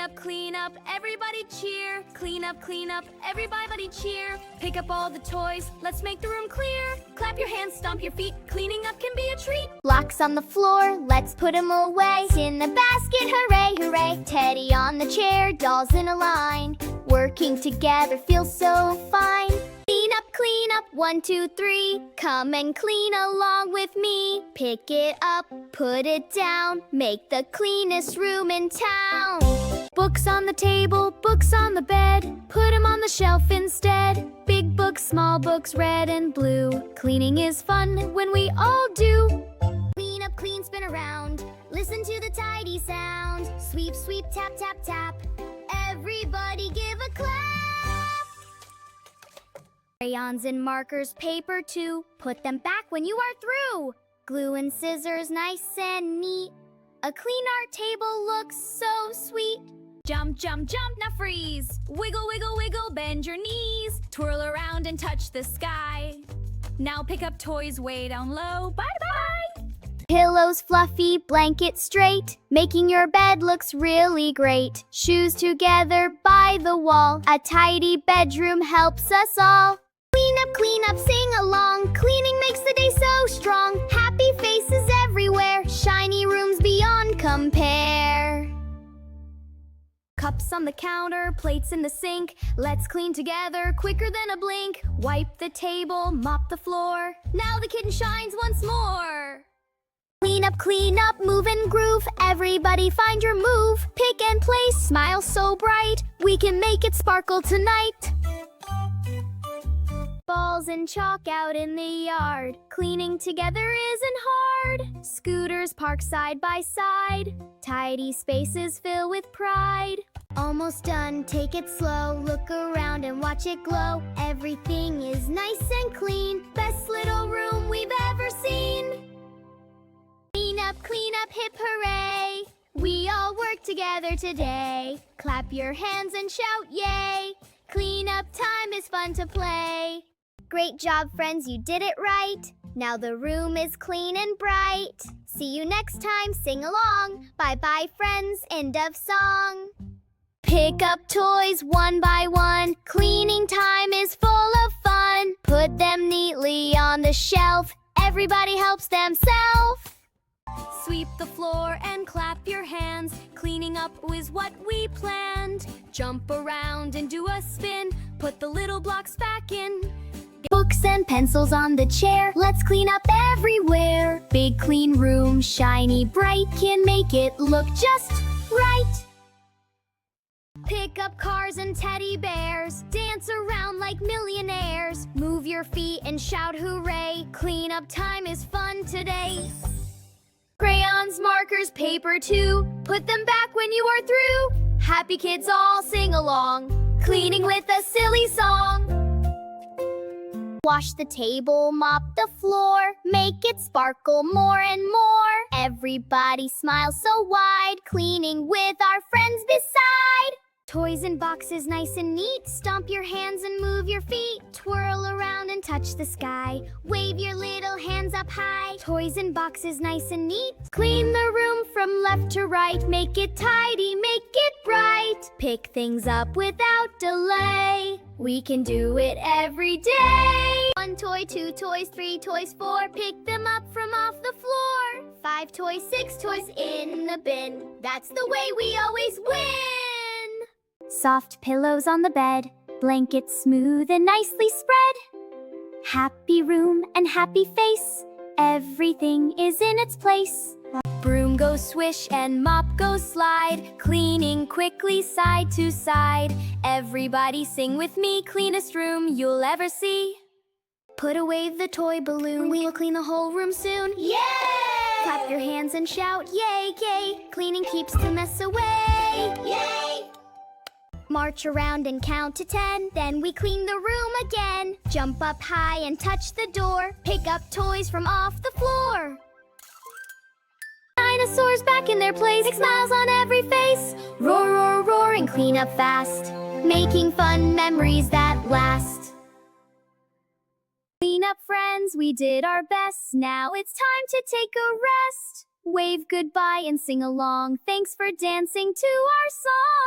clean up, everybody cheer. Clean up, everybody cheer. Pick up all the toys, let's make the room clear. Clap your hands, stomp your feet, cleaning up can be a treat. Blocks on the floor, let's put them away. In the basket, hooray, hooray. Teddy on the chair, dolls in a line. Working together feels so fine. Clean up, 1, 2, 3. Come and clean along with me. Pick it up, put it down. Make the cleanest room in town. Books on the table, books on the bed. Put them on the shelf instead. Big books, small books, red and blue. Cleaning is fun when we all do. Clean up, clean, spin around. Listen to the tidy sound. Sweep, sweep, tap, tap, tap. Everybody give a clap. Crayons and markers, paper too. Put them back when you are through. Glue and scissors, nice and neat. A clean art table looks so sweet. Jump, jump, jump, now freeze. Wiggle, wiggle, wiggle, bend your knees. Twirl around and touch the sky. Now pick up toys way down low. Bye-bye! Pillows fluffy, blanket straight. Making your bed looks really great. Shoes together by the wall. A tidy bedroom helps us all. Clean up, sing along. Cleaning makes the day so strong. Happy faces everywhere. Shiny rooms beyond compare. Cups on the counter, plates in the sink. Let's clean together, quicker than a blink. Wipe the table, mop the floor. Now the kitten shines once more. Clean up, move and groove. Everybody find your move. Pick and place, smile so bright. We can make it sparkle tonight. Balls and chalk out in the yard. Cleaning together isn't hard. Scooters park side by side. Tidy spaces fill with pride. Almost done, take it slow. Look around and watch it glow. Everything is nice and clean. Best little room we've ever seen. Clean up, hip hooray. We all work together today. Clap your hands and shout yay. Clean up time is fun to play. Great job, friends, you did it right. Now the room is clean and bright. See you next time, sing along. Bye-bye, friends, end of song. Pick up toys one by one. Cleaning time is full of fun. Put them neatly on the shelf. Everybody helps themselves. Sweep the floor and clap your hands. Cleaning up is what we planned. Jump around and do a spin. Put the little blocks back in. Books and pencils on the chair. Let's clean up everywhere. Big clean room, shiny bright, can make it look just right. Pick up cars and teddy bears. Dance around like millionaires. Move your feet and shout hooray. Clean up time is fun today. Crayons, markers, paper too. Put them back when you are through. Happy kids all sing along. Cleaning with a silly song. Wash the table, mop the floor. Make it sparkle more and more. Everybody smiles so wide. Cleaning with our friends beside. Toys in boxes nice and neat. Stomp your hands and move your feet. Twirl around and touch the sky. Wave your little hands up high. Toys in boxes nice and neat. Clean the room from left to right. Make it tidy, make it bright. Pick things up without delay. We can do it every day. 1 toy, 2 toys, 3 toys, 4. Pick them up from off the floor. 5 toys, 6 toys in the bin. That's the way we always win. Soft pillows on the bed, blankets smooth and nicely spread. Happy room and happy face, everything is in its place. Broom goes swish and mop goes slide, cleaning quickly side to side. Everybody sing with me, cleanest room you'll ever see. Put away the toy balloon, we'll clean the whole room soon. Yay! Clap your hands and shout yay, yay. Cleaning keeps the mess away. Yay! March around and count to 10, then we clean the room again. Jump up high and touch the door. Pick up toys from off the floor. Dinosaurs back in their place, big smiles on every face. Roar, roar, roar and clean up fast, making fun memories that last. Clean up, friends, we did our best. Now it's time to take a rest. Wave goodbye and sing along. Thanks for dancing to our song.